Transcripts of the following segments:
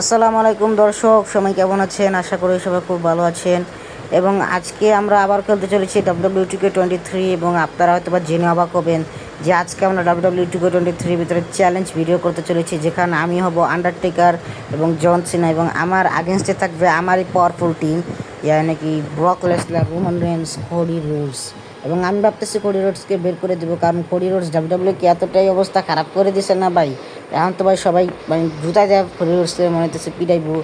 আসসালামু আলাইকুম দর্শক, সবাই কেমন আছেন? আশা করি সবাই খুব ভালো আছেন। এবং আজকে আমরা আবার খেলতে চলেছি WWE 2K23 এবং আপনারা হয়তো বা জেনে অবাক হবেন যে আজকে আমরা WWE 2K23 ভিতরে চ্যালেঞ্জ ভিডিও করতে চলেছি, যেখানে আমি হব আন্ডারটেকার এবং জন সিনা এবং আমার আগেনস্টে থাকবে আমারই পাওয়ারফুল টিম, নাকি Brock Lesnar, Roman Reigns, Cody Rhodes. এবং আমি ভাবতেছি কোডি রোডসকে বের করে দেবো, কারণ কোডি রোডস ডাব্লিউডাব্লিউকে এতটাই অবস্থা খারাপ করে দিছে না ভাই। এখন তো ভাই সবাই মানে জুতায় দেওয়া কোডি রোডসকে মনে হচ্ছে পিটাইবো,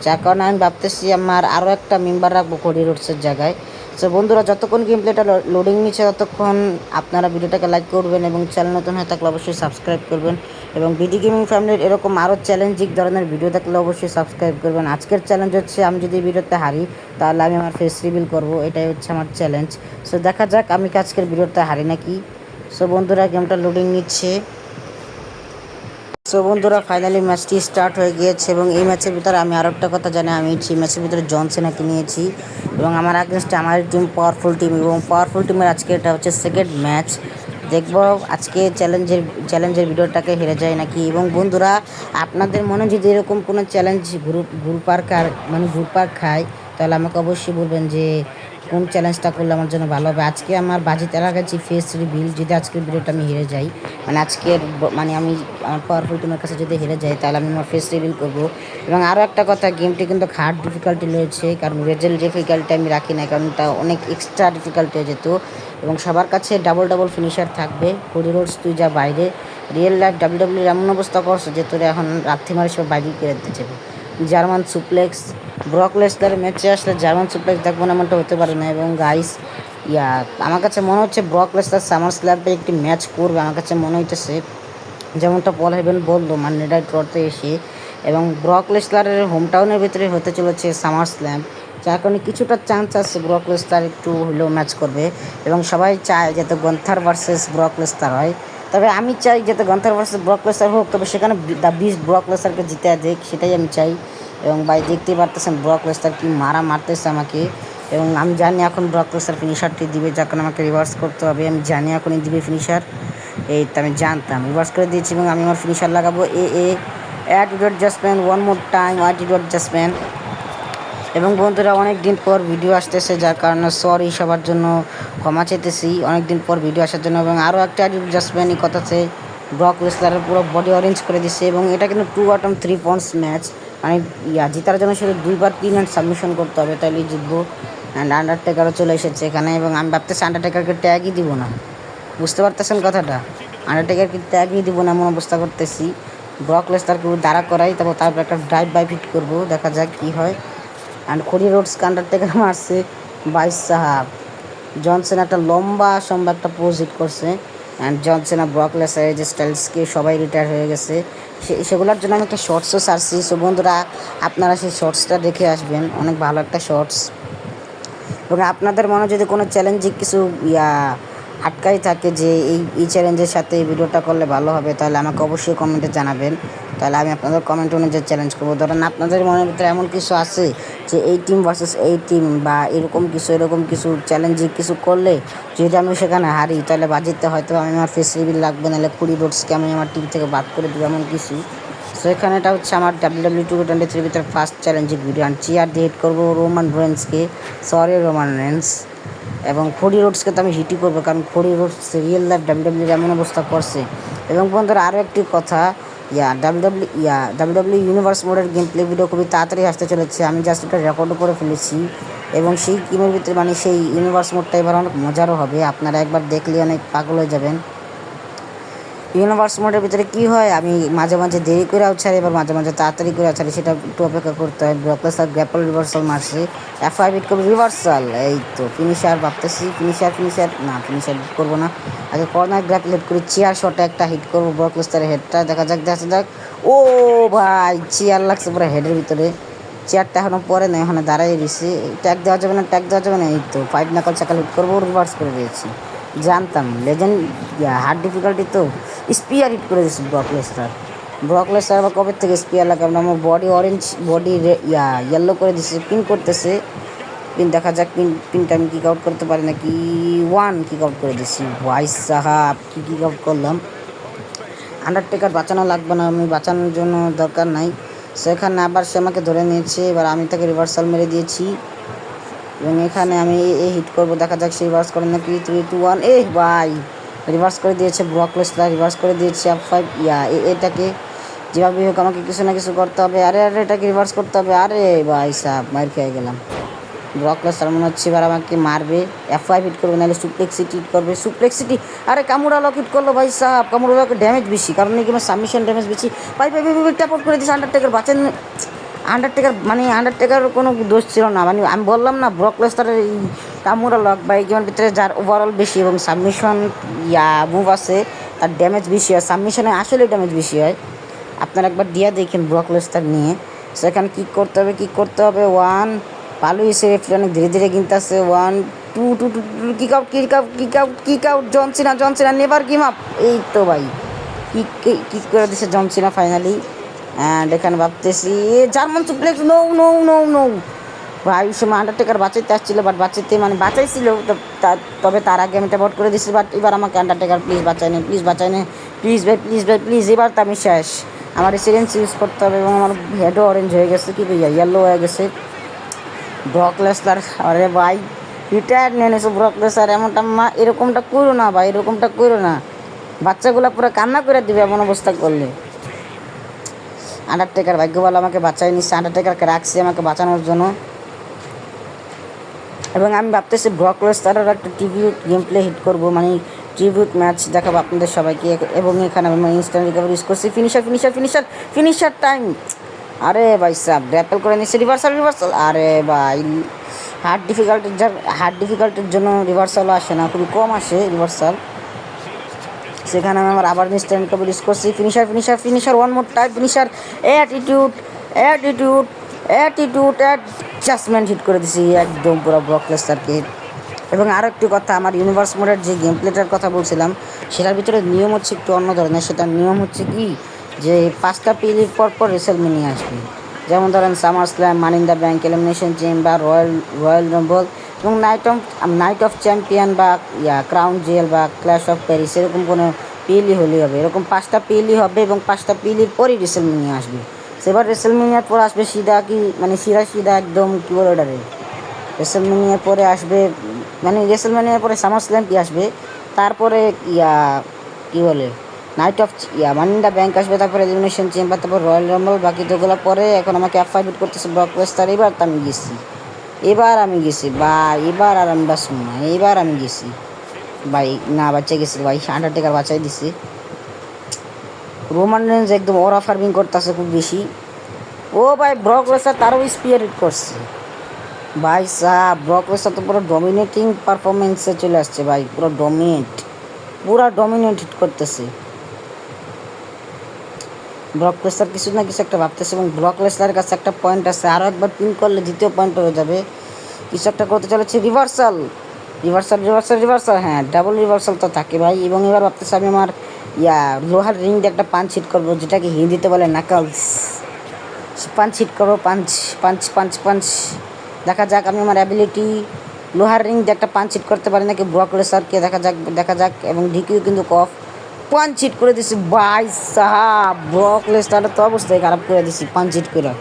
যার কারণে আমি ভাবতেছি আমার আরও একটা মেম্বার রাখবো কোডি রোডসের জায়গায়। সো বন্ধুরা, যতক্ষণ গেম প্লেটা লোডিং নিচ্ছে ততক্ষণ আপনারা ভিডিওটাকে লাইক করবেন এবং চ্যানেল নতুন হয়ে থাকলে অবশ্যই সাবস্ক্রাইব করবেন। এবং বিডি গেমিং ফ্যামিলির এরকম আরও চ্যালেঞ্জিং ধরনের ভিডিও থাকলে অবশ্যই সাবস্ক্রাইব করবেন। আজকের চ্যালেঞ্জ হচ্ছে, আমি যদি ভিডিওতে হারি তাহলে আমি আমার ফেস রিভিল করবো, এটাই হচ্ছে আমার চ্যালেঞ্জ। সো দেখা যাক আমি কি আজকের ভিডিওতে হারি নাকি। সো বন্ধুরা, গেমটা লোডিং নিচ্ছে। সো বন্ধুরা, ফাইনালি ম্যাচটি স্টার্ট হয়ে গিয়েছে এবং এই ম্যাচের ভিতরে আমি আরও একটা কথা জানি, আমি এই ম্যাচের ভিতরে জন সিনাকে নিয়েছি এবং আমার আগেনস্টে আমার টিম পাওয়ারফুল টিম, এবং পাওয়ারফুল টিমের আজকে এটা হচ্ছে সেকেন্ড ম্যাচ। দেখবো আজকে চ্যালেঞ্জের ভিডিওটাকে হেরে যায় নাকি। এবং বন্ধুরা, আপনাদের মনে যদি এরকম কোনো চ্যালেঞ্জ গ্রুপার খায়, তাহলে আমাকে অবশ্যই বলবেন যে কোন চ্যালেঞ্জটা করলে আমার জন্য ভালো হবে। আজকে আমার বাজিতে লাগাচ্ছি ফেস রিভিল, যদি আজকের ভিডিওটা আমি হেরে যাই, মানে আজকের মানে আমি আমার পাওয়ারফুল টিমের কাছে যদি হেরে যাই, তাহলে আমি আমার ফেস রিভিল করবো। এবং আরও একটা কথা, গেমটি কিন্তু হার্ড ডিফিকাল্টি রয়েছে, কারণ রেজেল ডিফিকাল্টি আমি রাখি না, কারণ এটা অনেক এক্সট্রা ডিফিকাল্টি হয়ে যেত। এবং সবার কাছে ডাবল ফিনিশার থাকবে। কোডি রোডস, তুই যা বাইরে, রিয়েল লাইফ ডাব্লিউডাব্লিউর এমন অবস্থা করছে যে তোরা এখন রাত্রি মারে সব বাইরে করে দিতে চাবে। জার্মান সুপ্লেক্স, ব্রক লেসনারের ম্যাচে আসলে জার্মান সুপ্লেক্স দেখবো না এমনটা হতে পারে না। এবং গাইস, আমার কাছে মনে হচ্ছে ব্রক লেসনার সামার স্ল্যাবে একটি ম্যাচ করবে, আমার কাছে মনে হইতেছে, যেমনটা পল হেভেন বললো মানডে নাইট রতে এসে। এবং ব্রক লেসনারের হোম টাউনের ভিতরে হতে চলেছে সামার স্ল্যাম, যার কারণে কিছুটা চান্স আছে ব্রক লেসনার একটু হলেও ম্যাচ করবে। এবং সবাই চায় যাতে গন্থার ভার্সেস ব্রক লেসনার হয়, তবে আমি চাই যাতে গন্থার ভার্সেস ব্রক লেসনার হোক, তবে সেখানে দ্য বিস্ট ব্রক লেসনারকে জিতে দেখ, সেটাই আমি চাই। এবং ভাই দেখতেই পারতেছেন ব্রক লেসনার কি মারতেছে আমাকে। এবং আমি জানি এখন ব্রক লেসনার ফিনিশারটি দিবে, যার কারণে আমাকে রিভার্স করতে হবে। আমি জানি এখনই দিবে ফিনিশার, এই তো আমি জানতাম। রিভার্স করে দিয়েছি এবং আমি আমার ফিনিশার লাগাবো। Attitude judgment, one more time attitude judgment. এবং বন্ধুরা, অনেক দিন পর ভিডিও আসতেছে, যার কারণে সরি সবার জন্য, ক্ষমা চেতেছি অনেক দিন পর ভিডিও আসার জন্য। এবং আরও একটা অ্যাটিটিউড জাজমেন্টই কথাতে ব্রক লেসনারের পুরো বডি অরেঞ্জ করে দিচ্ছে। এবং এটা কিন্তু 2 পয়েন্টস ম্যাচ, মানে জেতার জন্য শুধু 2বার 3 রাউন্ড সাবমিশন করতে হবে, তাহলেই জিতবো। অ্যান্ড আন্ডারটেকারও চলে এসেছে এখানে, এবং আমি ভাবতেছি আন্ডারটেকারকে ট্যাগই দিব না, বুঝতে পারতেছেন কথাটা। আন্ডারটেকারকে ট্যাগই দিব না এমন অবস্থা করতেছি। ব্রক লেসনারকে দাঁড়া করাই, তারপর একটা ড্রাইভ বাই ফিট করবো, দেখা যাক কী হয়। অ্যান্ড কোডি রোডসকে আন্ডারটেকার মারছে, বাইশ সাহাব। জনসন একটা লম্বা একটা পোজ হিট করছে। অ্যান্ড জনসন আর ব্রক লেসনার, যে স্টাইলসকে সবাই রিটায়ার হয়ে গেছে, সেগুলোর জন্য আমি একটা শর্টসও ছাড়ছি। সো বন্ধুরা, আপনারা সেই শর্টসটা দেখে আসবেন, অনেক ভালো একটা শর্টস। এবং আপনাদের মনে যদি কোনো চ্যালেঞ্জিং কিছু আটকাই থাকে যে এই চ্যালেঞ্জের সাথে এই ভিডিওটা করলে ভালো হবে, তাহলে আমাকে অবশ্যই কমেন্টে জানাবেন, তাহলে আমি আপনাদের কমেন্ট অনুযায়ী চ্যালেঞ্জ করবো। ধরেন আপনাদের মনের ভিতরে এমন কিছু আছে যে এই টিম ভার্সেস এই টিম, বা এরকম কিছু চ্যালেঞ্জিং কিছু করলে যদি আমি সেখানে হারি, তাহলে বাজিতে হয়তো আমি আমার ফেস রিভিল লাগবে, নাহলে কোডি রোডসকে আমি আমার টিম থেকে বাদ করে দেবো, এমন কিছু। সো এখানে এটা হচ্ছে আমার WWE 2K23 ভিতরে ফার্স্ট চ্যালেঞ্জিং ভিডিও। আর চিয়ার দিয়ে হিট করবো রোমান রেন্সকে, সরি রোমান রেন্স। এবং কোডি রোডসকে তো আমি হিটই করবো, কারণ Cody Rhodes real life WW এমন অবস্থা করছে। এবং বন্ধুরা, আরও একটি কথা, ডাব্লিউডাব্লিউ ইউনিভার্স মোডের গেম প্লে ভিডিও খুবই তাড়াতাড়ি আসতে চলেছে। আমি জাস্ট এটা রেকর্ডও করে ফেলেছি, এবং সেই গেমের ভিতরে মানে সেই ইউনিভার্স মোডটা এবার অনেক মজারও হবে, আপনারা একবার দেখলে অনেক পাগল হয়ে যাবেন। ইউনিভার্স মোডের ভিতরে কী হয়, আমি মাঝে মাঝে দেরি করেও ছাড়ি, এবার মাঝে মাঝে তাড়াতাড়ি করে ছাড়ি, সেটা একটু অপেক্ষা করতে হয়। ব্রক লেসনার গ্র্যাপল রিভার্সাল মারছে, F5 হিট করবো রিভার্সাল, এই তো ফিনিশার ভাবতেছি, ফিনিশার না, ফিনিশার হিট করবো না, আগে কর্নার গ্র্যাপল হিট করি, চেয়ার শটে একটা হিট করবো ব্রক লেসনারের হেডটা, দেখা যাক। ও ভাই, চেয়ার লাগছে পুরো হেডের ভিতরে, চেয়ারটা এখনও পরে না, এখানে দাঁড়াই দিয়েছি, ট্যাগ দেওয়া যাবে না, এই তো 5 নাকল চাকাল হিট করবো, রিভার্স করে দিয়েছি। জানতাম লেজেন্ড, হার্ড ডিফিকাল্টি তো স্পিয়ার হিট করে দিয়েছি ব্রক লেসনার আবার কবে থেকে স্পিয়ার লাগাম না, আমার বডি অরেঞ্জ, বডি ইয়েলো করে দিচ্ছে, পিন করতেছে, পিন দেখা যাক, পিনটা আমি কিক আউট করতে পারি নাকি। 1 কিক আউট করে দিচ্ছি, ভাই সাহাব কিক আউট করলাম। আন্ডারটেকার বাঁচানো লাগবে না, আমি বাঁচানোর জন্য দরকার নাই। সেখানে আবার সে আমাকে ধরে নিয়েছে, এবার আমি তাকে রিভার্সাল মেরে দিয়েছি এবং এখানে আমি হিট করবো, দেখা যাক সে রিভার্স করে নাকি। 3 2 1, ভাই রিভার্স করে দিয়েছে ব্রক লেসনার, রিভার্স করে দিয়েছে F5। এটাকে যেভাবে হোক আমাকে কিছু না কিছু করতে হবে। আরে এটাকে রিভার্স করতে হবে। আরে ভাই সাহ, মার খেয়ে গেলাম। ব্রক লেসনার মনে হচ্ছে এবার আমাকে মারবে। F5 হিট করবে, নাহলে সুপ্লেক্সিটি হিট করবে। সুপ্লেক্সিটি, আরে কামুরা লক হিট করলো ভাই সাহ। কামুরা লকের ড্যামেজ বেশি, কারণ এই গেমে সাবমিশন ড্যামেজ বেশি। ভাই ভাই ভাই ট্যাপ আউট করে দিয়েছে আন্ডারটেকার। বাঁচেন আন্ডারটেকার, মানে আন্ডারটেকার কোনো দোষ ছিল না। মানে আমি বললাম না, ব্রক লেসনারের এই কামুরা লক বা এই গেমের ভিতরে যার ওভারঅল বেশি এবং সাবমিশন মুভ আছে, তার ড্যামেজ বেশি হয়। সাবমিশনে আসলে ড্যামেজ বেশি হয়। আপনারা একবার দিয়া দেখেন ব্রক লেসনার নিয়ে। সেখানে কিক করতে হবে, কিক করতে হবে। 1 পালু এসে রেফারি অনেক ধীরে ধীরে কিনতেছে। 1 2 2 2 kick out, kick out, kick out, kick out. John Cena never give up. এই তো ভাই কিক কিক করে দিছে জনসিনা ফাইনালি। অ্যান্ড এখানে ভাবতেছি German suplex. No no no no ভাই, ওই সময় আন্ডারটেকার বাঁচাইতে আসছিল, বাট বাঁচাইতে মানে বাঁচাইছিল, তবে তার আগে আমি ট্যাপ করে দিচ্ছি। বাট এবার আমাকে আন্ডারটেকার প্লিজ বাঁচাই নেই, প্লিজ বাঁচাই নেই, প্লিজ ভাই, প্লিজ ভাই, প্লিজ। এবার তো আমি শেষ। আমার রেসিডেন্স ইউজ করতে হবে এবং আমার হেডও অরেঞ্জ হয়ে গেছে, কি ভাইয়া ইয়েলো হয়ে গেছে। ব্রক লেসনার, আরে ভাই রিটায়ার নিয়ে নিয়েছো ব্রক লেসনার। এমনটা এরকমটা করো না ভাই, এরকমটা করো না। বাচ্চাগুলো পুরো কান্না করে দিবে এমন অবস্থা করলে। আন্ডারটেকার ভাগ্য ভালো আমাকে বাঁচাই নিচ্ছে, আন্ডারটেকারকে রাখছি আমাকে বাঁচানোর জন্য। এবং আমি ভাবতেছি ব্রক লেসনারের একটা ট্রিবিউট গেম প্লে হিট করবো, মানে ট্রিবিউট ম্যাচ দেখাবো আপনাদের সবাইকে। এবং এখানে আমি ইনস্ট্যান্ট রিকভারি ইউজ করছি। Finisher time. আরে ভাই সাব ড্যাপেল করে নিচ্ছে। রিভার্সাল। আরে ভাই হার্ড ডিফিকাল্টির জন্য রিভার্সালও আসে না, খুবই কম আসে রিভার্সাল। সেখানে আমি আমার আবার ইনস্ট্যান্ট রিকভারি ইউজ করছি। Finisher one more time. Finisher attitude adjustment hit করে দিছি একদম পুরো ব্রক লেসনারকে। এবং আরও একটি কথা, আমার ইউনিভার্স মোডের যে গেম প্লেটার কথা বলছিলাম, সেটার ভিতরে নিয়ম হচ্ছে একটু অন্য ধরনের। সেটার নিয়ম হচ্ছে কি, যে 5টা পিলির পর রেসেলমেনিয়া আসবে। যেমন ধরেন summer slam, money in the bank, elimination chamber, royal Rumble এবং নাইট অফ চ্যাম্পিয়ন বা ক্রাউন জুয়েল বা ক্ল্যাশ অফ প্যারিস, এরকম কোনো পিএলই হলেই হবে। এরকম 5টা পিএলই হবে এবং 5টা পিএলির পরই রেসেলমেনিয়া আসবে। সেবার রেসেলমেনিয়ার পর আসবে সিধা কি, মানে সিধা একদম কি বলে ওটারে, রেসেলমেনিয়ার পরে আসবে, মানে রেসেলমেনিয়ার পরে সামার স্ল্যাম কি আসবে, তারপরে কি বলে night of money in the bank আসবে, তারপরে এলিমিনেশন চেম্বার, তারপর রয়্যাল রাম্বল। বাকি তোগুলো পরে। এখন আমাকে F5 হিট করতেছে ব্রক লেসনার। এবার তো আমি গেছি বা এবার আর আমি বাঁচব না। এবার আমি গেছি ভাই, না বাচ্চা গেছি ভাই, আন্ডারটেকার বাঁচাই দিছে। রোমান রেঞ্জ একদম ওরা ফার্মিং করতেছে খুব বেশি। ও ভাই ব্রক লেসনার তারও স্পিয়ার হিট করছে ভাই সাহ। ব্রক লেসনার তো পুরো ডমিনেটিং পারফরমেন্সে চলে আসছে ভাই, পুরো ডমিনেট হিট করতেছে। ব্রক লেসনার কিছু না কিছু একটা ভাবতেছে এবং ব্রক লেসনারের কাছে একটা পয়েন্ট আছে, আরও একবার পিন করলে দ্বিতীয় পয়েন্ট হয়ে যাবে। কিছু একটা করতে চলেছে। রিভার্সাল। হ্যাঁ, ডাবল রিভার্সাল তো থাকে ভাই। এবং এবার ভাবতেছে আমি আমার লোহার রিং দিয়ে একটা পাঞ্চ হিট করবো, যেটাকে হিন্দিতে বলে নাকলস। পাঞ্চ হিট করবো, পাঞ্চ। দেখা যাক আমি আমার অ্যাবিলিটি লোহার রিং দিয়ে একটা পাঞ্চ হিট করতে পারি নাকি ব্রক লেসনারকে। দেখা যাক। এবং ঢিকিও কিন্তু কফ পাঞ্চ হিট করে দিছি ভাই সাহাব। ব্রক লেসনারের তো অবস্থায় খারাপ করে দিছি পাঞ্চ হিট করে।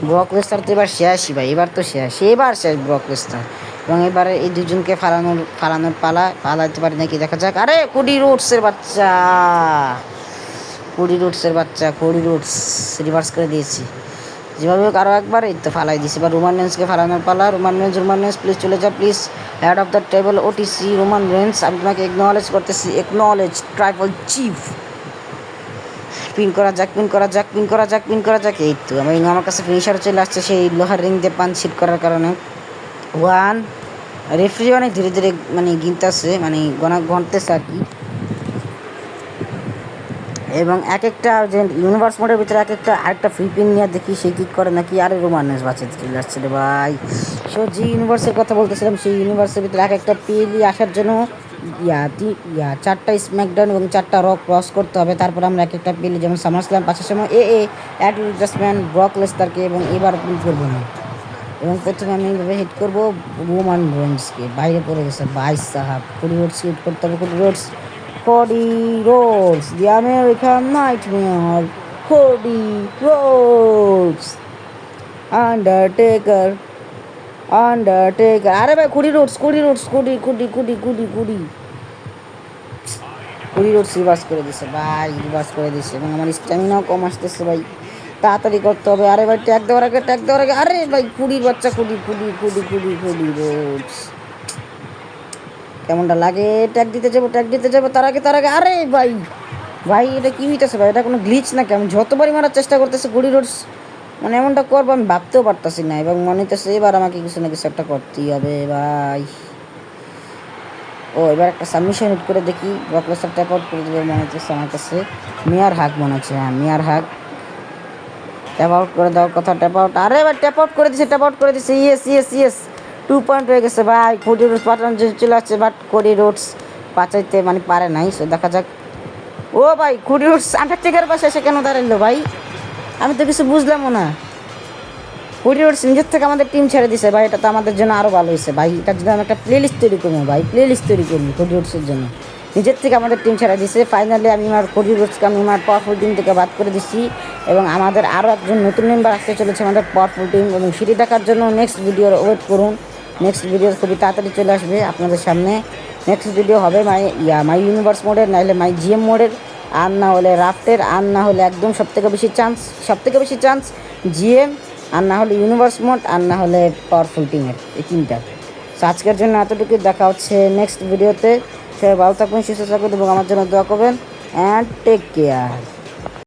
ব্রক লেসনার তো এবার শেষই ভাই, এবার শেষ ব্রক লেসনার। এবং এবারে এই দুজনকে ফালানোর পালাতে পারি নাকি দেখা যাক। আরে কোডি রোডসের বাচ্চা রিভার্স করে দিয়েছি যেভাবে হোক। আরও একবার এই তো ফালাই দিছি। এবার রোমান রেন্সকে ফালানোর পালা। রোমান রেন্স প্লিজ চলে যা, please. Head of the table OTC Roman Reigns, আমি তোমাকে একনলেজ করতেছি। Tribal chief. পিন করা যাক। এই তো আমার কাছে ফিনিশার চলে আসছে সেই লোহার রিং দিয়ে পাঞ্চ হিট করার কারণে। 1 রেফারি অনেক ধীরে ধীরে মানে গিনতেছে, মানে গণতেছে আর কি। এবং এক একটা যে ইউনিভার্স মোডের ভিতরে আরেকটা ফ্রি পিন নিয়ে দেখি সে কী করে নাকি। আরে রোমানেস বাঁচাতে চলে আসছে রে ভাই। সো যে ইউনিভার্সের কথা বলতেছিলাম, সেই ইউনিভার্সের ভিতরে একটা পিএলই আসার জন্য 4টা স্ম্যাকডাউন এবং 4টা র ক্রস করতে হবে। তারপর আমরা একটা পিএলই, যেমন সামার স্ল্যাম পাশের সময় অ্যাডজাস্টমেন্ট ব্রক লেসনারকে, এবং এবার পিন করবো না। এবং প্রথমে আমি এইভাবে হিট করবো রোমান রেন্সকে। বাইরে পড়ে গেছে ভাই সাহাব। কোডি রোডসকে হিট করতে হবে। Cody Rhodes, the American nightmare. Cody Rhodes, Undertaker, Undertaker. আরে ভাই Cody Rhodes, Cody Rhodes, Cody Cody Cody Cody Cody Cody Rhodes reverse করে দিছে ভাই, রিভার্স করে দিছে। এবং আমার স্ট্যামিনাও কম আসতেছে ভাই, তাড়াতাড়ি করতে হবে। আরে ভাই ট্যাগ দেওয়ার আগে, ট্যাগ দেওয়ার আগে। আরে ভাই কুড়ির বাচ্চা, কুড়ি কুড়ি কুড়ি কুড়ি কুড়ি রোডস। কেমনটা লাগে? ট্যাগ দিতে যাবো, ট্যাগ দিতে যাবো, তার আগে তার আগে। আরে ভাই ভাই এটা কী হইতেছে ভাই? এটা কোনো গ্লিচ নাকি? আমি যতবারই মারার চেষ্টা করতেছি কুড়ি রোডস, মানে এমনটা করবো আমি ভাবতেও পারতাছি না। এবং মনে হইতেছে এবার আমাকে কিছু না কিছু একটা করতেই হবে ভাই। ও এবার একটা সাবমিশন হিট করে দেখি, ব্লকবাস্টার ট্যাপ আউট করে দেবে মনে হচ্ছে আমার কাছে। মিয়ার হাক মনে হচ্ছে, হ্যাঁ মিয়ার হাক। ট্যাপ আউট করে দাও, কথা ট্যাপ আউট। আরে এবার ট্যাপ আউট করে দিছে, ট্যাপ আউট করে দিছে। ইয়েস ইয়েস ইয়েস, 2 পয়েন্ট হয়ে গেছে ভাই। কোডি রোডস পাঠানো চলে আসছে, বাট কোডি রোডস বাঁচাইতে মানে পারে নাই। সো দেখা যাক। ও ভাই কোডি রোডস আন্ডারটেকার পাশে এসে কেন দাঁড়াইলো ভাই? আমি তো কিছু বুঝলামও না। কোডি রোডস নিজের থেকে আমাদের টিম ছেড়ে দিছে ভাই, এটা তো আমাদের জন্য আরও ভালো হয়েছে ভাই। এটার জন্য আমি একটা প্লে লিস্ট তৈরি করবো ভাই, প্লে লিস্ট তৈরি করবো কোডি রোডসের জন্য। নিজের থেকে আমাদের টিম ছেড়ে দিছে। ফাইনালি আমি আমার কোডি রোডসকে আমি আমার পাওয়ারফুল টিম থেকে বাদ করে দিচ্ছি। এবং আমাদের আরও একজন নতুন মেম্বার আসতে চলেছে আমাদের পাওয়ারফুল টিম। এবং সেটি দেখার জন্য নেক্সট ভিডিওর ওয়েট করুন। নেক্সট ভিডিও খুবই তাড়াতাড়ি চলে আসবে আপনাদের সামনে। নেক্সট ভিডিও হবে মাই ইউনিভার্স মোডের, নাহলে মাই জিএম মোডের, আর না হলে রাফটের, আর না হলে একদম সবথেকে বেশি চান্স জিএম, আর না হলে ইউনিভার্স মোড, আর না হলে পাওয়ারফুল টিমের, এই তিনটা। সো আজকের জন্য এতটুকুই, দেখা হচ্ছে নেক্সট ভিডিওতে। সবাই ভালো থাকবেন, সুস্থ থাকবেন এবং আমার জন্য দোয়া করবেন। And take care.